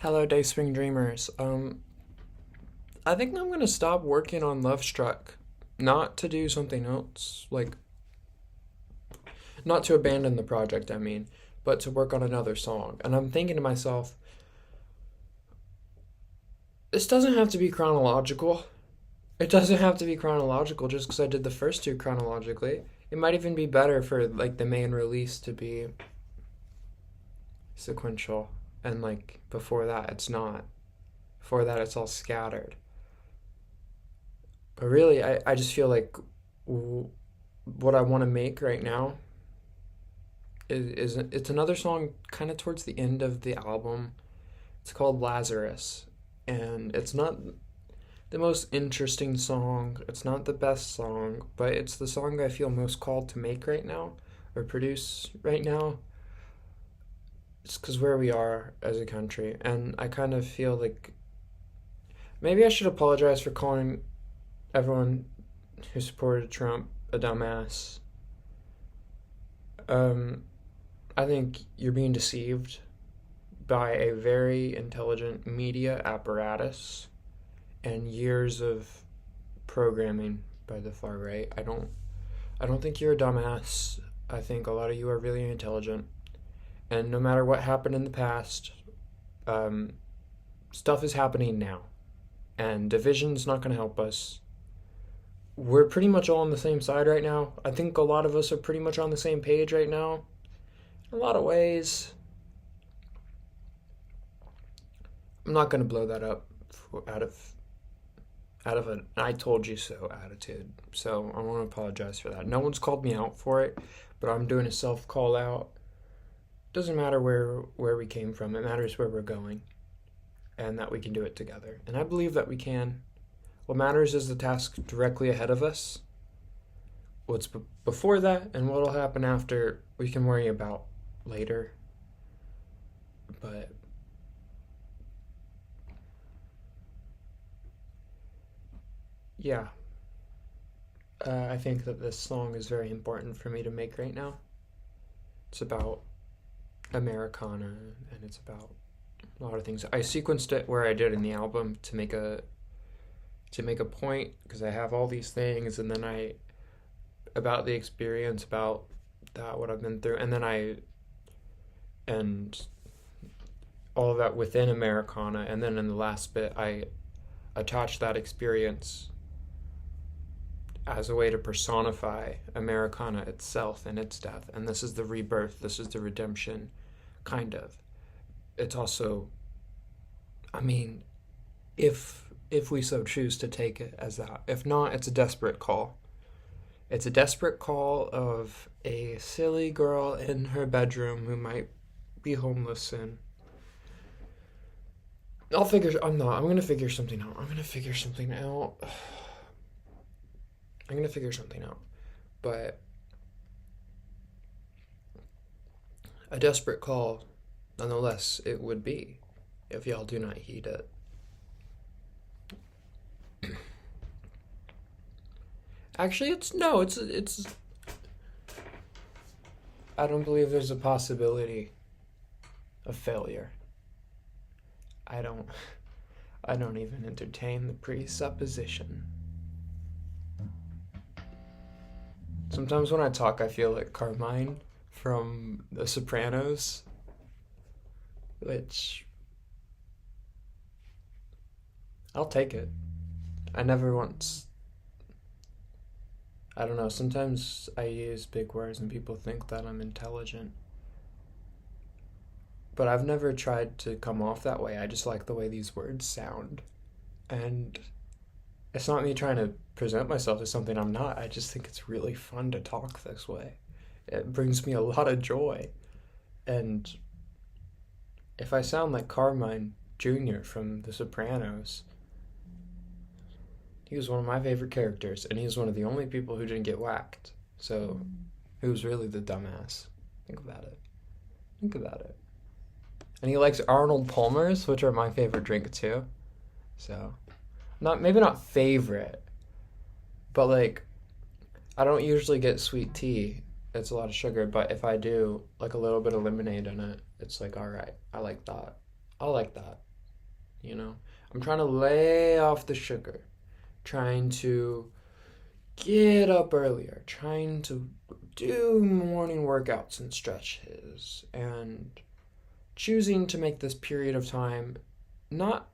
Hello, Dayspring Dreamers. I think I'm gonna stop working on Love Struck, not to do something else, like not to abandon the project. I mean, but to work on another song. And I'm thinking to myself, this doesn't have to be chronological. It doesn't have to be chronological just because I did the first two chronologically. It might even be better for like the main release to be sequential, and like before that, it's not. Before that, it's all scattered. But really, I just feel like what I want to make right now is it's another song kind of towards the end of the album. It's called Lazarus, and it's not the most interesting song. It's not the best song, but it's the song I feel most called to make right now or produce right now. It's because where we are as a country, and I kind of feel like maybe I should apologize for calling everyone who supported Trump a dumbass. Um, I think you're being deceived by a very intelligent media apparatus and years of programming by the far right. I don't think you're a dumbass. I think a lot of you are really intelligent. And no matter what happened in the past, um, stuff is happening now. And division's not going to help us. We're pretty much all on the same side right now. I think a lot of us are pretty much on the same page right now. In a lot of ways. I'm not going to blow that up out of an "I told you so" attitude. So I want to apologize for that. No one's called me out for it, but I'm doing a self call out. Doesn't matter where we came from. It matters where we're going, and that we can do it together. And I believe that we can. What matters is the task directly ahead of us. What's before that and what'll happen after, we can worry about later. But yeah, I think that this song is very important for me to make right now. It's about Americana, and it's about a lot of things. I sequenced it where I did in the album to make a point because I have all these things, and then I about the experience, about that what I've been through, and then I and all of that within Americana, and then in the last bit I attach that experience as a way to personify Americana itself and its death. And this is the rebirth, this is the redemption, kind of. It's also, I mean, if we so choose to take it as that. If not, it's a desperate call. It's a desperate call of a silly girl in her bedroom who might be homeless soon. I'm not. I'm gonna figure something out. I'm gonna figure something out. I'm gonna figure something out. But a desperate call, nonetheless, it would be if y'all do not heed it. Actually, it's no, it's. I don't believe there's a possibility of failure. I don't. I don't even entertain the presupposition. Sometimes when I talk, I feel like Carmine from The Sopranos, which I'll take it. I never once. I don't know, sometimes I use big words and people think that I'm intelligent. But I've never tried to come off that way. I just like the way these words sound. And it's not me trying to present myself as something I'm not. I just think it's really fun to talk this way. It brings me a lot of joy. And if I sound like Carmine Jr. from The Sopranos, he was one of my favorite characters, and he was one of the only people who didn't get whacked. So, who's really the dumbass? Think about it. Think about it. And he likes Arnold Palmer's, which are my favorite drink too. So, maybe not favorite, but like, I don't usually get sweet tea. It's a lot of sugar, but if I do, like a little bit of lemonade in it, it's like, all right, I like that. I like that. you know? I'm trying to lay off the sugar, trying to get up earlier, trying to do morning workouts and stretches, and choosing to make this period of time not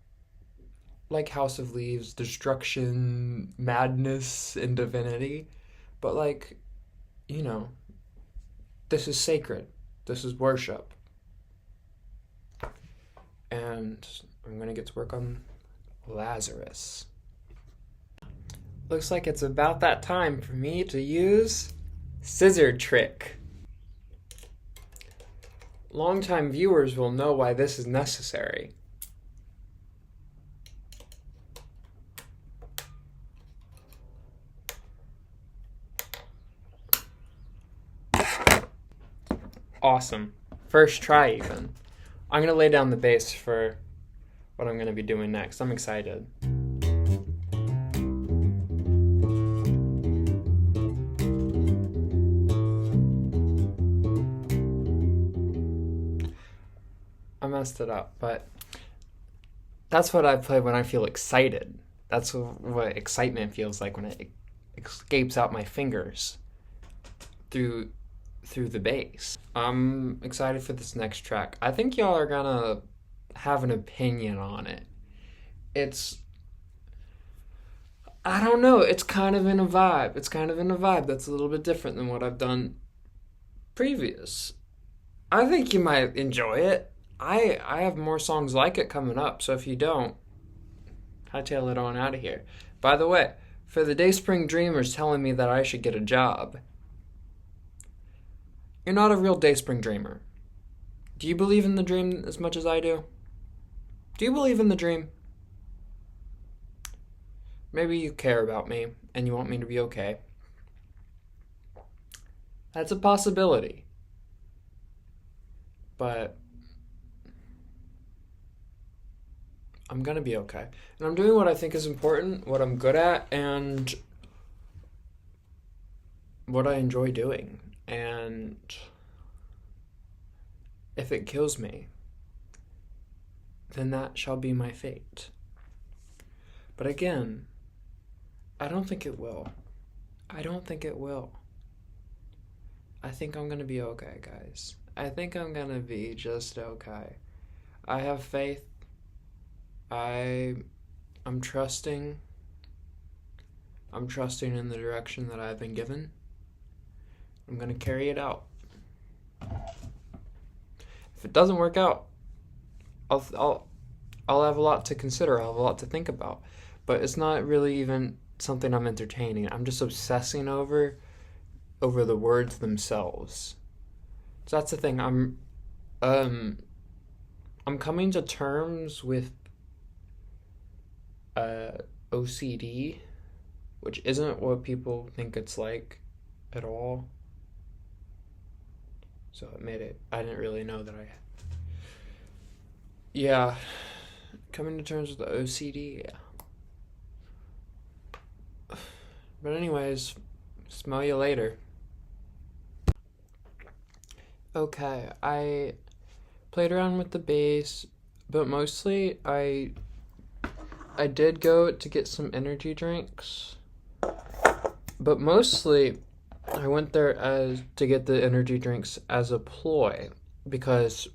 like House of Leaves, destruction, madness, and divinity, but like, you know, this is sacred. This is worship. And I'm gonna get to work on Lazarus. Looks like it's about that time for me to use Scissor Trick. Longtime viewers will know why this is necessary. Awesome. First try, even. I'm going to lay down the base for what I'm going to be doing next. I'm excited. I messed it up, but that's what I play when I feel excited. That's what excitement feels like when it escapes out my fingers through the bass. I'm excited for this next track. I think y'all are gonna have an opinion on it. I don't know, it's kind of in a vibe. It's kind of in a vibe that's a little bit different than what I've done previous. I think you might enjoy it. I have more songs like it coming up, so if you don't, hightail it on out of here. By the way, for the Dayspring Dreamers telling me that I should get a job, you're not a real Dayspring Dreamer. Do you believe in the dream as much as I do? Do you believe in the dream? Maybe you care about me and you want me to be okay. That's a possibility. But I'm gonna be okay. And I'm doing what I think is important, what I'm good at, and what I enjoy doing. And if it kills me, then that shall be my fate. But again, I don't think it will. I don't think it will. I think I'm gonna be okay, guys. I think I'm gonna be just okay. I have faith. I'm trusting. I'm trusting in the direction that I've been given. I'm gonna carry it out. If it doesn't work out, I'll have a lot to consider. I'll have a lot to think about. But it's not really even something I'm entertaining. I'm just obsessing over the words themselves. So that's the thing. I'm coming to terms with OCD, which isn't what people think it's like at all. So it made it, I didn't really know that yeah, coming to terms with the OCD, yeah. But anyways, smell you later. Okay, I played around with the bass, but mostly I did go to get some energy drinks, but mostly I went there to get the energy drinks as a ploy, because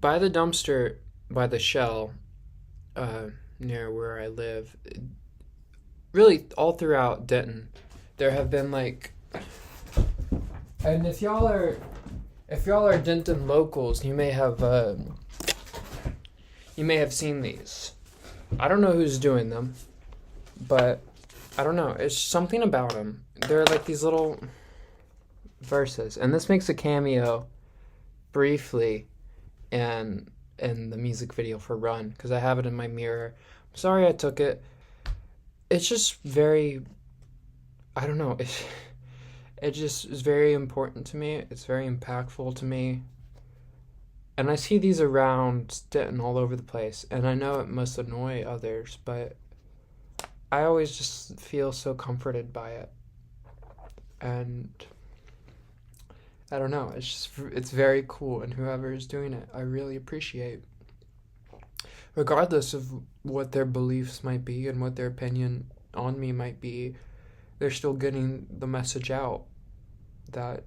by the dumpster, by the Shell, near where I live, really all throughout Denton, there have been like, and if y'all are Denton locals, you may have seen these. I don't know who's doing them, but I don't know. It's something about them. They're like these little verses, and this makes a cameo briefly in the music video for Run, because I have it in my mirror. I'm sorry I took it. It's just very, I don't know. It just is very important to me. It's very impactful to me. And I see these around Denton all over the place, and I know it must annoy others, but I always just feel so comforted by it. And I don't know, it's very cool, and whoever is doing it, I really appreciate. regardless of what their beliefs might be and what their opinion on me might be, they're still getting the message out that,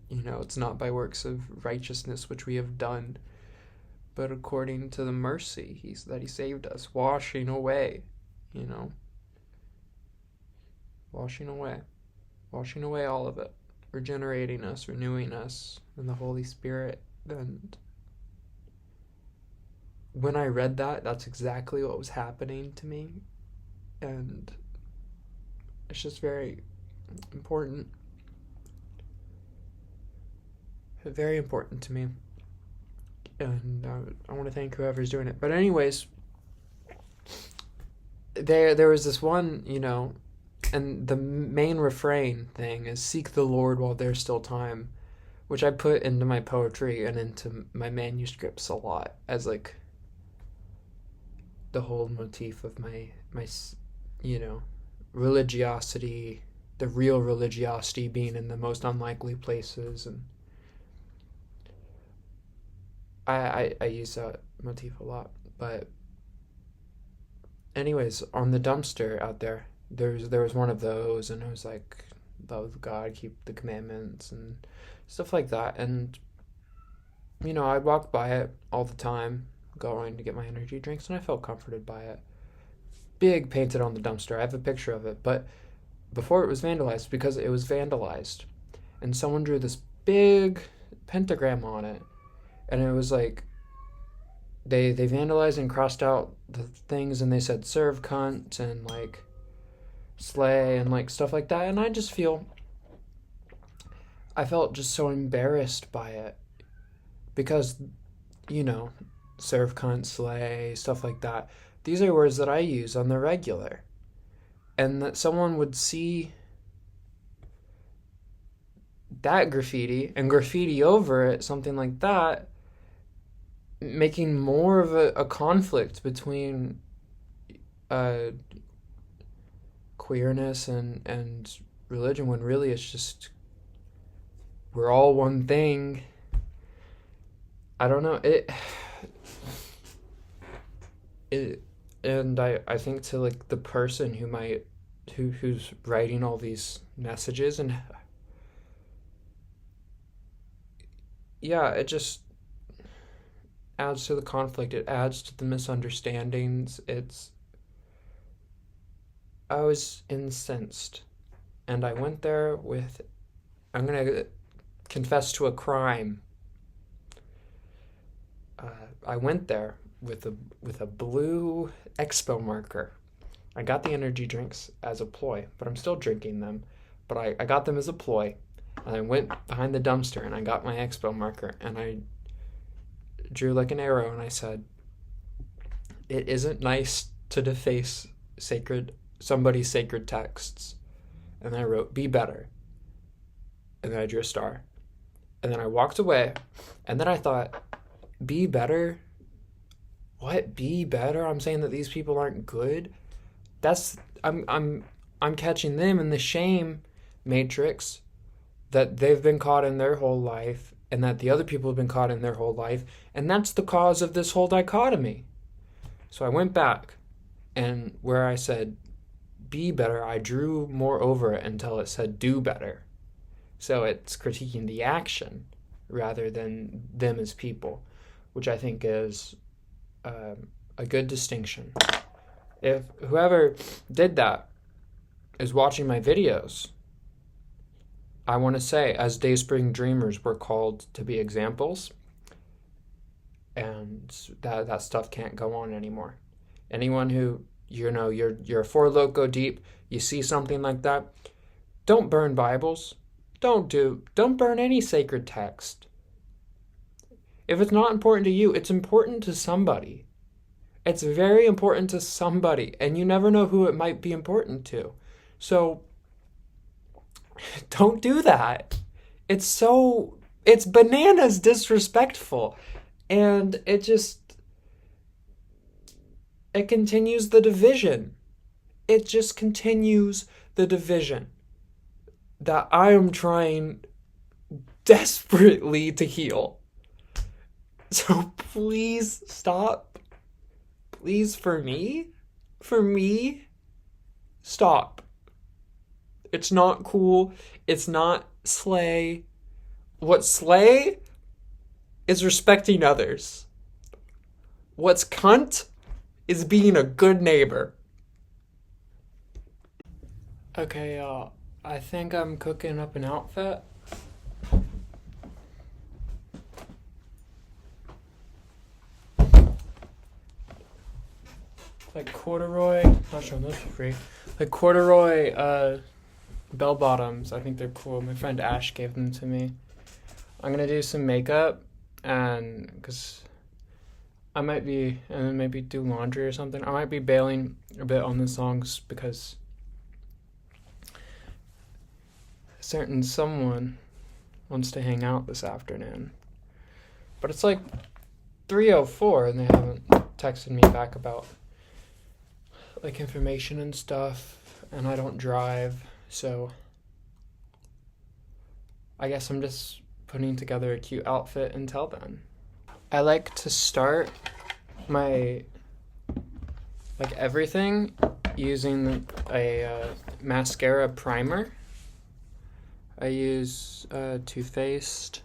it's not by works of righteousness which we have done, but according to the mercy that he saved us, washing away, washing away, washing away all of it, regenerating us, renewing us in the Holy Spirit. And when I read that, that's exactly what was happening to me. And it's just very important. Very important to me. And I want to thank whoever's doing it. But anyways, there was this one, and the main refrain thing is seek the Lord while there's still time, which I put into my poetry and into my manuscripts a lot as like the whole motif of my religiosity, the real religiosity being in the most unlikely places. And I use that motif a lot. But anyways, on the dumpster out there was one of those, and it was like, love God, keep the commandments and stuff like that. And I'd walk by it all the time going to get my energy drinks, and I felt comforted by it. Big painted on the dumpster. I have a picture of it, but before it was vandalized, because it was vandalized, and someone drew this big pentagram on it, and it was like they vandalized and crossed out the things, and they said serve cunt and like slay and like stuff like that. And I felt just so embarrassed by it, because serve cunt, slay, stuff like that, these are words that I use on the regular, and that someone would see that graffiti and graffiti over it, something like that, making more of a conflict between queerness and religion, when really it's just, we're all one thing. I don't know, and I think to like the person who's writing all these messages, and yeah, it just adds to the conflict, it adds to the misunderstandings. I was incensed, and I went there with, I'm gonna confess to a crime. I went there with a blue expo marker. I got the energy drinks as a ploy, but I'm still drinking them. But I got them as a ploy, and I went behind the dumpster and I got my expo marker and I drew like an arrow, and I said, it isn't nice to deface somebody's sacred texts. And then I wrote, be better. And then I drew a star. And then I walked away, and then I thought, be better? What? Be better? I'm saying that these people aren't good? I'm catching them in the shame matrix that they've been caught in their whole life, and that the other people have been caught in their whole life, and that's the cause of this whole dichotomy. So I went back, and where I said be better, I drew more over it until it said do better. So it's critiquing the action rather than them as people, which I think is a good distinction. If whoever did that is watching my videos, I want to say, as Dayspring Dreamers, we're called to be examples, and that stuff can't go on anymore. Anyone who, you're a Four Loko deep, you see something like that, don't burn Bibles. Don't burn any sacred text. If it's not important to you, it's important to somebody. It's very important to somebody, and you never know who it might be important to. So don't do that. It's bananas disrespectful, and it continues the division. It just continues the division that I am trying desperately to heal. So please stop Please, for me, stop. It's not cool. It's not slay. What's slay is respecting others. What's cunt is being a good neighbor. Okay, I think I'm cooking up an outfit. Like corduroy, not sure, those for free. Like corduroy bell bottoms. I think they're cool. My friend Ash gave them to me. I'm gonna do some makeup, and because I might be, and then maybe do laundry or something. I might be bailing a bit on the songs because a certain someone wants to hang out this afternoon. But it's like 3:04 and they haven't texted me back about like information and stuff, and I don't drive, so I guess I'm just putting together a cute outfit until then. I like to start my like everything using a mascara primer. I use Too Faced.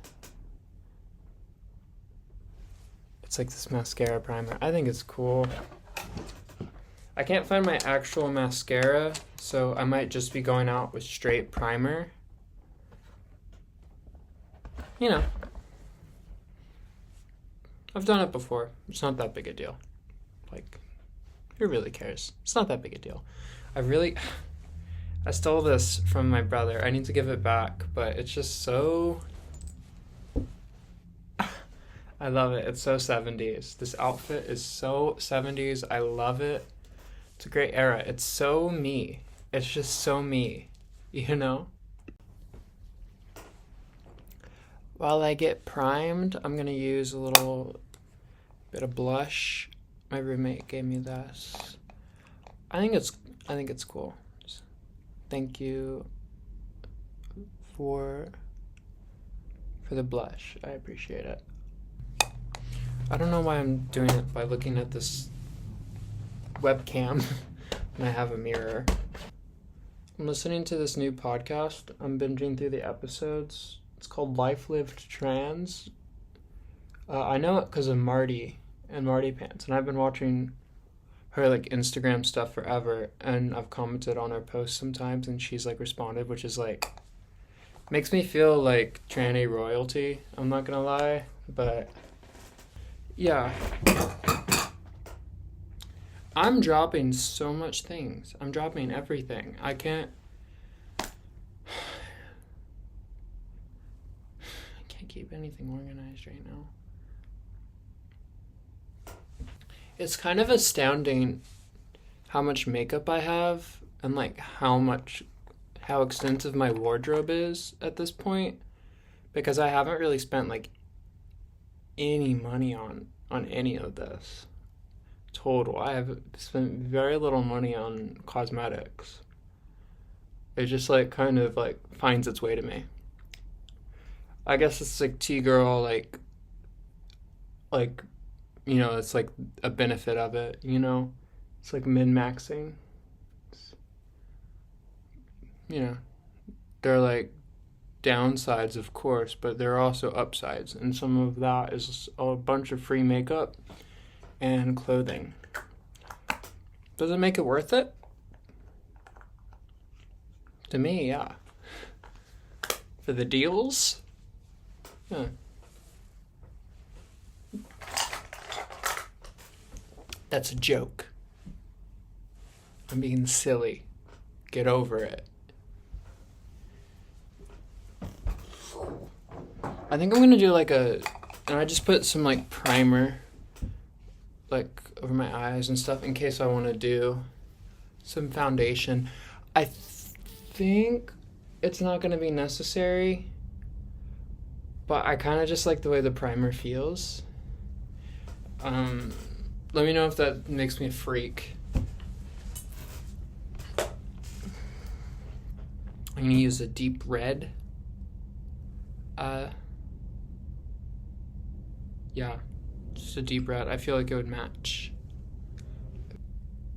It's like this mascara primer. I think it's cool. I can't find my actual mascara, so I might just be going out with straight primer. You know, I've done it before. It's not that big a deal. Like, who really cares? It's not that big a deal. I stole this from my brother. I need to give it back, but it's just so... I love it. It's so 70s. This outfit is so 70s. I love it. It's a great era. It's so me. It's just so me, you know? While I get primed, I'm gonna use a little bit of blush. My roommate gave me this. I think it's cool. Thank you for the blush. I appreciate it. I don't know why I'm doing it by looking at this webcam when I have a mirror. I'm listening to this new podcast. I'm binging through the episodes. It's called Life Lived Trans. I know it because of Marty and Marty Pants, and I've been watching her like Instagram stuff forever, and I've commented on her posts sometimes, and she's like responded, which is like makes me feel like tranny royalty. I'm not gonna lie, but yeah. I'm dropping so much things. I'm dropping everything. I can't keep anything organized right now. It's kind of astounding how much makeup I have and like how extensive my wardrobe is at this point, because I haven't really spent like any money on any of this. Total. I have spent very little money on cosmetics. It just like kind of like finds its way to me. I guess it's like T-girl, like you know, it's like a benefit of it, you know? It's like min-maxing. You know, there are like downsides, of course, but there are also upsides, and some of that is a bunch of free makeup and clothing. Does it make it worth it? To me, yeah. For the deals? Yeah. That's a joke. I'm being silly. Get over it. I think I'm gonna do like and I just put some like primer like over my eyes and stuff in case I want to do some foundation. I think it's not gonna be necessary, but I kind of just like the way the primer feels. Let me know if that makes me a freak. I'm gonna use a deep red. Yeah, just a deep red. I feel like it would match.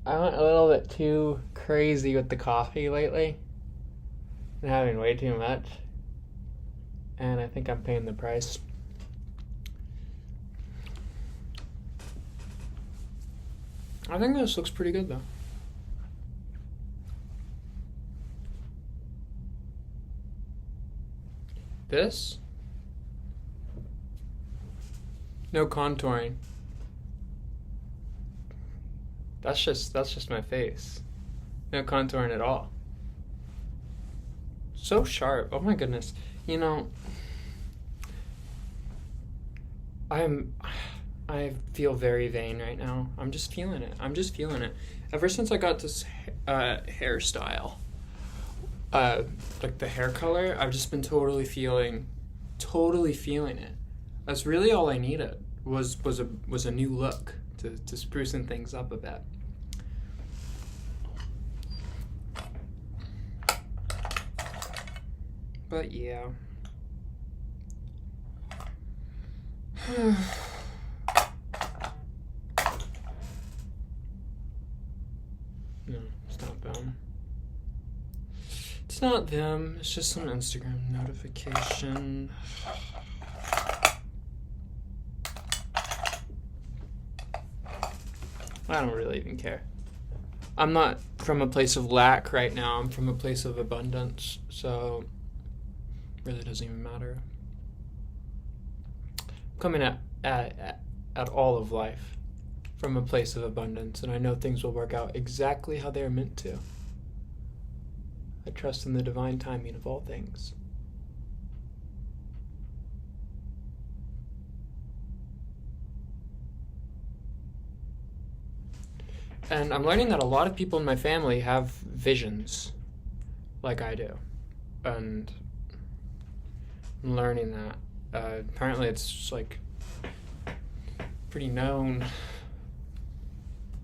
I went a little bit too crazy with the coffee lately. I'm having way too much. And I think I'm paying the price. I think this looks pretty good though. This? No contouring. That's just my face. No contouring at all. So sharp. Oh my goodness. You know, I feel very vain right now. I'm just feeling it. Ever since I got this hairstyle, like the hair color, I've just been totally feeling it. That's really all I needed was a new look to sprucing things up a bit. But yeah. No, it's not them. It's not them. It's just some Instagram notification. I don't really even care. I'm not from a place of lack right now. I'm from a place of abundance. So it really doesn't even matter. I'm coming at all of life from a place of abundance, and I know things will work out exactly how they're meant to. I trust in the divine timing of all things. And I'm learning that a lot of people in my family have visions like I do. And I'm learning that. Apparently it's like pretty known.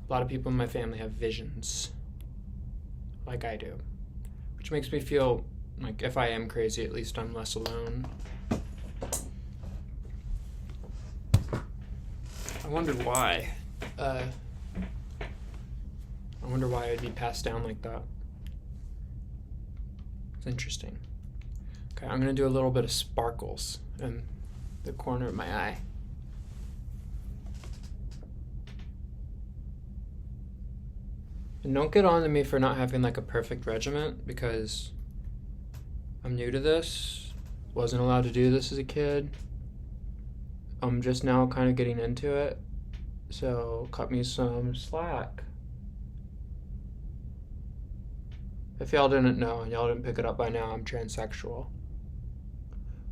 A lot of people in my family have visions like I do. Which makes me feel like if I am crazy, at least I'm less alone. I wondered why. I wonder why I'd be passed down like that. It's interesting. Okay, I'm gonna do a little bit of sparkles in the corner of my eye. And don't get on to me for not having like a perfect regimen, because I'm new to this. Wasn't allowed to do this as a kid. I'm just now kind of getting into it. So cut me some slack. If y'all didn't know and y'all didn't pick it up by now, I'm transsexual.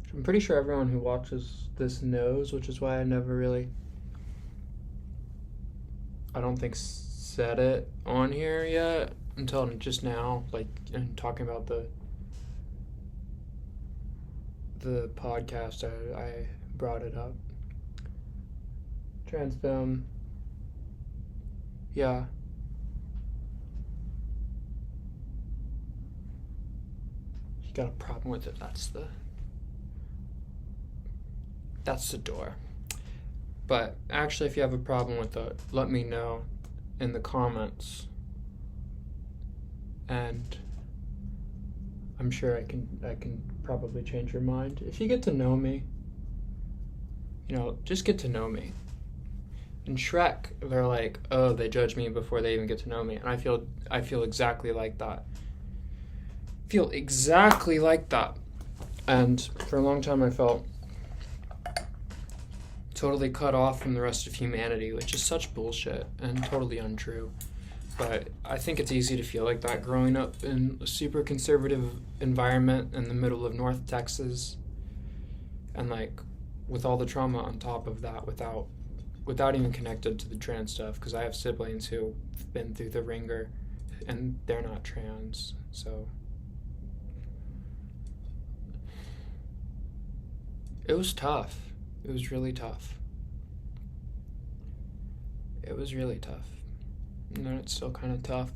Which I'm pretty sure everyone who watches this knows, which is why I never really, I don't think, said it on here yet until just now, like in talking about the podcast. I brought it up. Trans femme. Yeah. You got a problem with it, that's the door. But actually, if you have a problem with it, let me know in the comments, and I'm sure I can probably change your mind. If you get to know me, just get to know me. In Shrek, they're like, oh, they judge me before they even get to know me, and I feel exactly like that. And for a long time I felt totally cut off from the rest of humanity, which is such bullshit and totally untrue. But I think it's easy to feel like that growing up in a super conservative environment in the middle of North Texas, and like with all the trauma on top of that, without even connected to the trans stuff, because I have siblings who've been through the ringer and they're not trans. So it was tough. It was really tough. And then it's still kind of tough.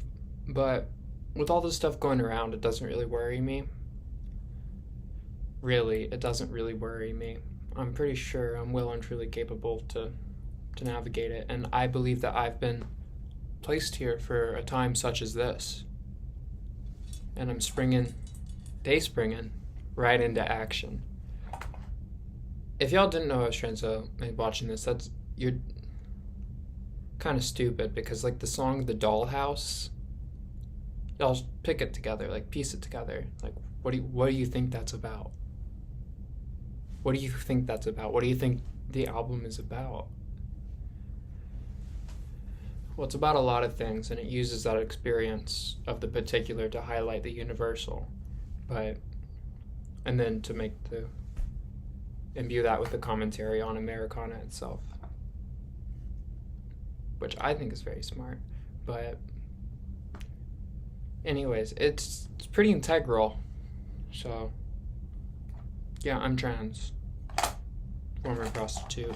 But with all this stuff going around, it doesn't really worry me. Really, it doesn't really worry me. I'm pretty sure I'm well and truly capable to navigate it. And I believe that I've been placed here for a time such as this. And I'm springing right into action. If y'all didn't know I was trans and watching this, you're kind of stupid, because like the song The Dollhouse, y'all pick it together, like piece it together. Like what do you think that's about? What do you think that's about? What do you think the album is about? Well, it's about a lot of things, and it uses that experience of the particular to highlight the universal, and then to imbue that with a commentary on Americana itself, which I think is very smart. But anyways, it's pretty integral. So yeah, I'm trans, former prostitute,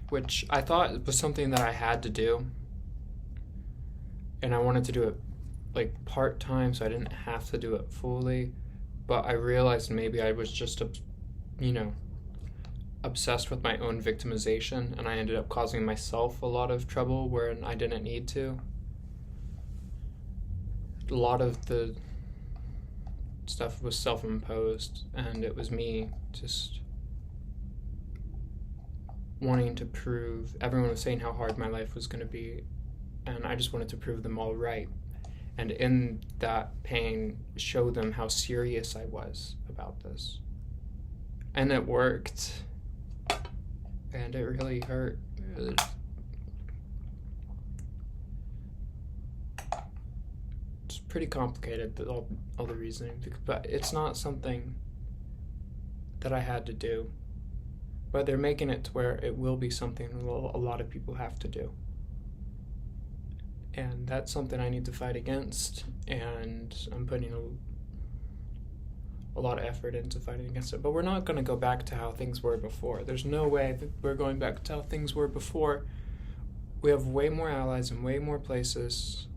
which I thought was something that I had to do, and I wanted to do it like part-time so I didn't have to do it fully. But I realized maybe I was just obsessed with my own victimization, and I ended up causing myself a lot of trouble where I didn't need to. A lot of the stuff was self-imposed, and it was me just wanting to prove. Everyone was saying how hard my life was going to be, and I just wanted to prove them all right, and in that pain show them how serious I was about this. And it worked, and it really hurt. It's pretty complicated, all the reasoning, but it's not something that I had to do. But they're making it to where it will be something a lot of people have to do. And that's something I need to fight against, and I'm putting a lot of effort into fighting against it. But we're not going to go back to how things were before. There's no way that we're going back to how things were before. We have way more allies in way more places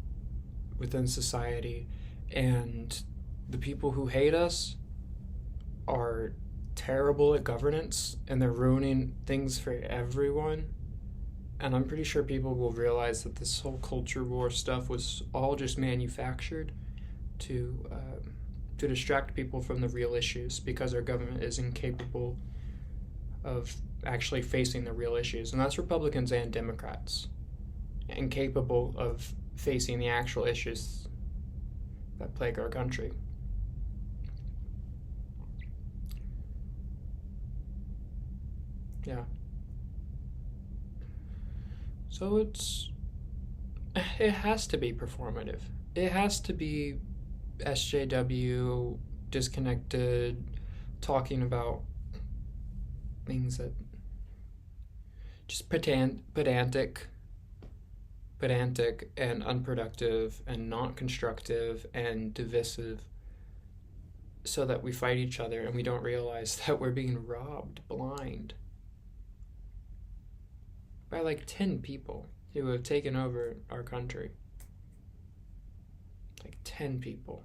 within society, and the people who hate us are terrible at governance, and they're ruining things for everyone. And I'm pretty sure people will realize that this whole culture war stuff was all just manufactured to distract people from the real issues, because our government is incapable of actually facing the real issues. And that's Republicans and Democrats, incapable of facing the actual issues that plague our country. Yeah. So it has to be performative. It has to be SJW, disconnected, talking about things that just pedantic and unproductive and not constructive and divisive, so that we fight each other and we don't realize that we're being robbed blind by like 10 people who have taken over our country. Like 10 people.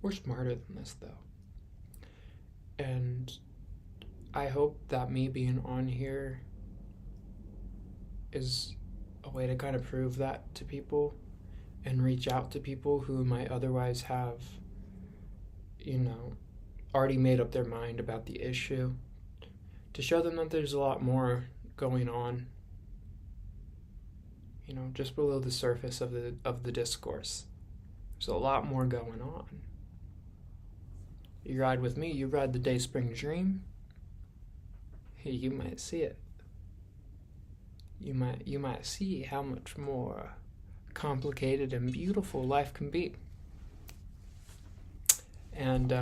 We're smarter than this, though. And I hope that me being on here is a way to kind of prove that to people and reach out to people who might otherwise have, already made up their mind about the issue, to show them that there's a lot more going on, just below the surface of the discourse. There's a lot more going on. You ride with me, you ride the Dayspring Dream, you might see it. You might see how much more complicated and beautiful life can be. And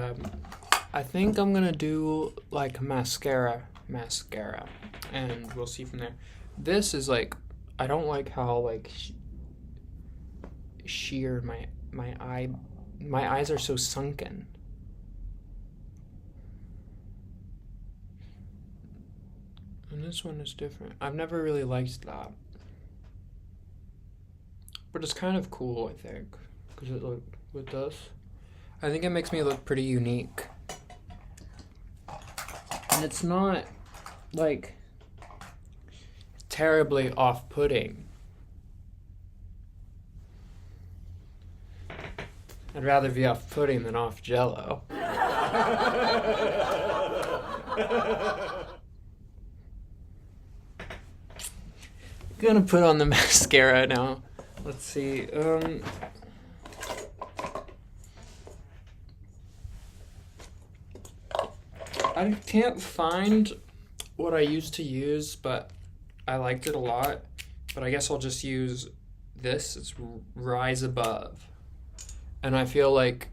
I think I'm gonna do like mascara, and we'll see from there. This is like, I don't like how like sheer my eyes are so sunken. And this one is different. I've never really liked that, but it's kind of cool, I think, because it does. I think it makes me look pretty unique. And it's not, like, terribly off-putting. I'd rather be off-putting than off Jello. Gonna put on the mascara now. Let's see. I can't find what I used to use, but I liked it a lot. But I guess I'll just use this. It's Rise Above. And I feel like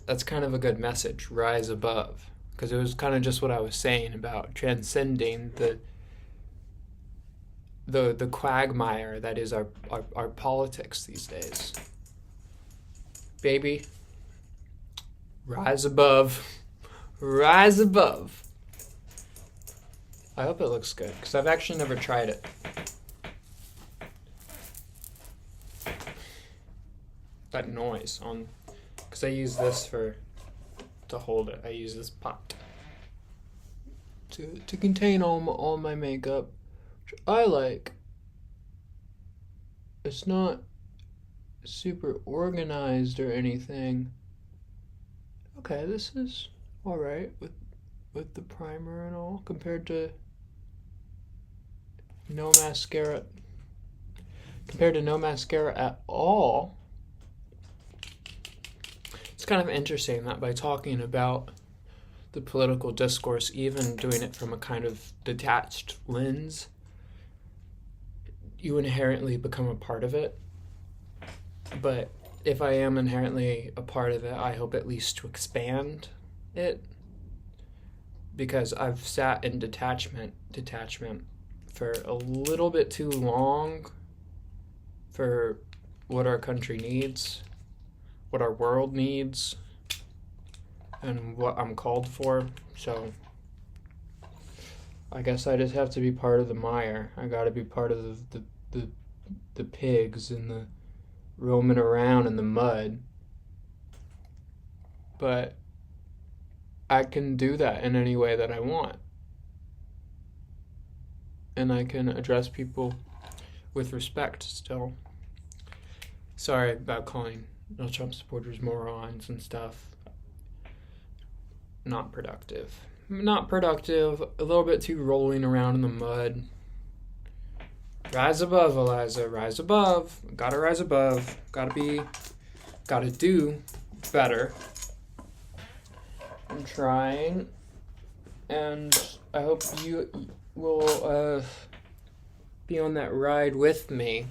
that's kind of a good message, rise above. Because it was kind of just what I was saying about transcending the quagmire that is our politics these days. Baby, rise above. Rise above. I hope it looks good, because I've actually never tried it. That noise on, because I use this to hold it. I use this pot to contain all my makeup, which I like. It's not super organized or anything. Okay, this is all right with the primer and all, compared to no mascara. Compared to no mascara at all. It's kind of interesting that by talking about the political discourse, even doing it from a kind of detached lens, you inherently become a part of it. But if I am inherently a part of it, I hope at least to expand it, because I've sat in detachment for a little bit too long for what our country needs, what our world needs, and what I'm called for. So I guess I just have to be part of the mire. I gotta be part of the pigs and the roaming around in the mud. But I can do that in any way that I want. And I can address people with respect still. Sorry about calling Trump supporters morons and stuff. Not productive. A little bit too rolling around in the mud. Rise above, Eliza. Rise above. Gotta rise above. Gotta do better. I'm trying. And I hope you will be on that ride with me.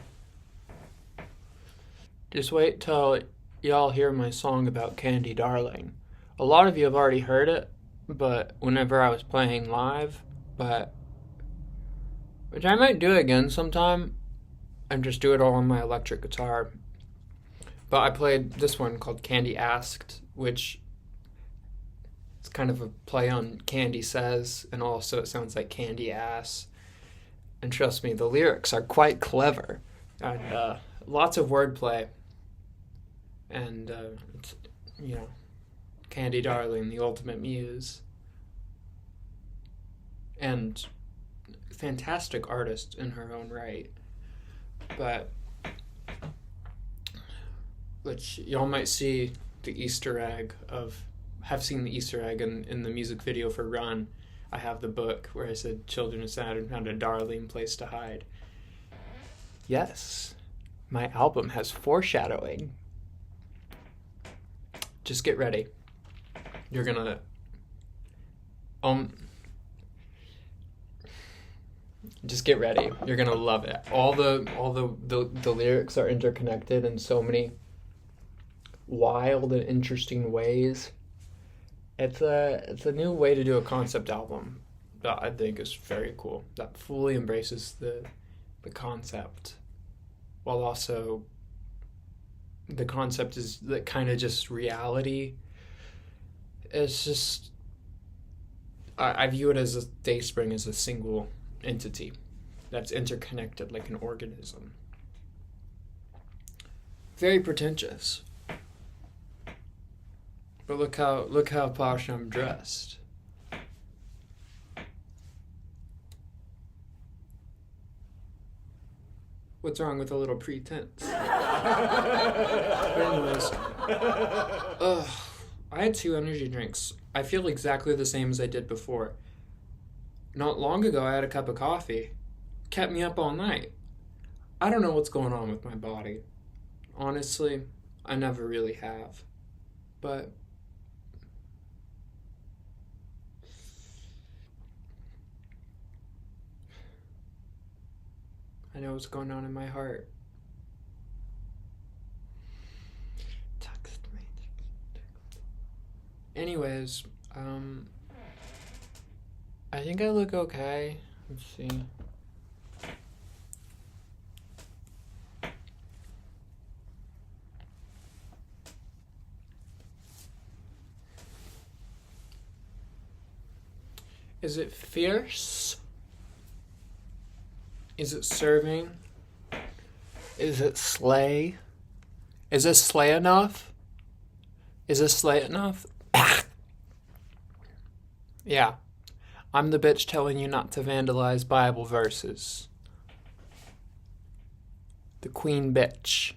Just wait till y'all hear my song about Candy Darling. A lot of you have already heard it, but whenever I was playing live, which I might do again sometime, and just do it all on my electric guitar. But I played this one called Candy Asked, which is kind of a play on Candy Says, and also it sounds like Candy Ass. And trust me, the lyrics are quite clever, and lots of wordplay. And, it's, Candy Darling, the ultimate muse. And fantastic artist in her own right. But, which y'all might see the Easter egg have seen the Easter egg in the music video for Run. I have the book where I said children of Saturn found a darling place to hide. Yes, my album has foreshadowing. Just get ready. You're gonna just get ready. You're gonna love it. All the lyrics are interconnected in so many wild and interesting ways. It's a new way to do a concept album that I think is very cool. That fully embraces the concept, while also the concept is that kind of just reality. It's just I view it as Dayspring as a single entity that's interconnected like an organism. Very pretentious. But look how posh I'm dressed. What's wrong with a little pretense? But anyways, I had 2 energy drinks. I feel exactly the same as I did before. Not long ago, I had a cup of coffee. Kept me up all night. I don't know what's going on with my body. Honestly, I never really have. But I know what's going on in my heart. Text me. Anyways, I think I look okay. Let's see. Is it fierce? Is it serving? Is it slay? Is this slay enough? Is this slay enough? Yeah. I'm the bitch telling you not to vandalize Bible verses. The queen bitch.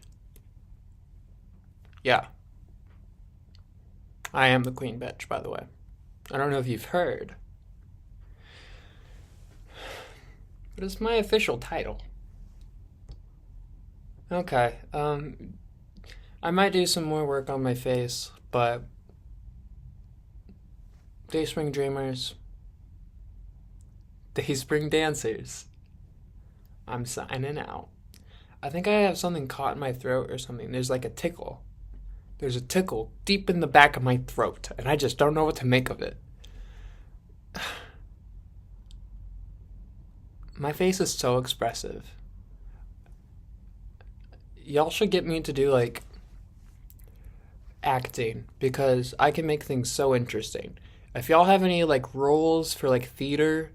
Yeah. I am the queen bitch, by the way. I don't know if you've heard. But it's my official title. Okay, I might do some more work on my face, but Dayspring Dreamers, Dayspring Dancers, I'm signing out. I think I have something caught in my throat or something. There's like a tickle. There's a tickle deep in the back of my throat, and I just don't know what to make of it. My face is so expressive. Y'all should get me to do like acting because I can make things so interesting. If y'all have any like roles for like theater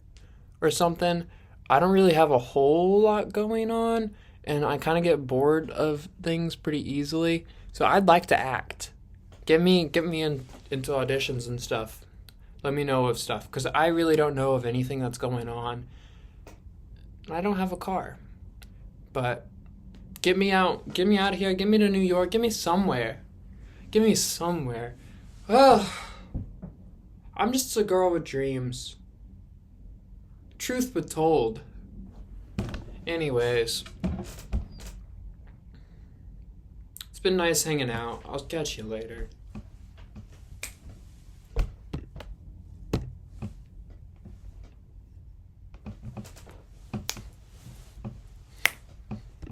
or something, I don't really have a whole lot going on and I kind of get bored of things pretty easily. So I'd like to act. Get me into auditions and stuff. Let me know of stuff because I really don't know of anything that's going on. I don't have a car, but get me out of here, get me to New York, get me somewhere. Oh, I'm just a girl with dreams. Truth be told. Anyways, it's been nice hanging out. I'll catch you later.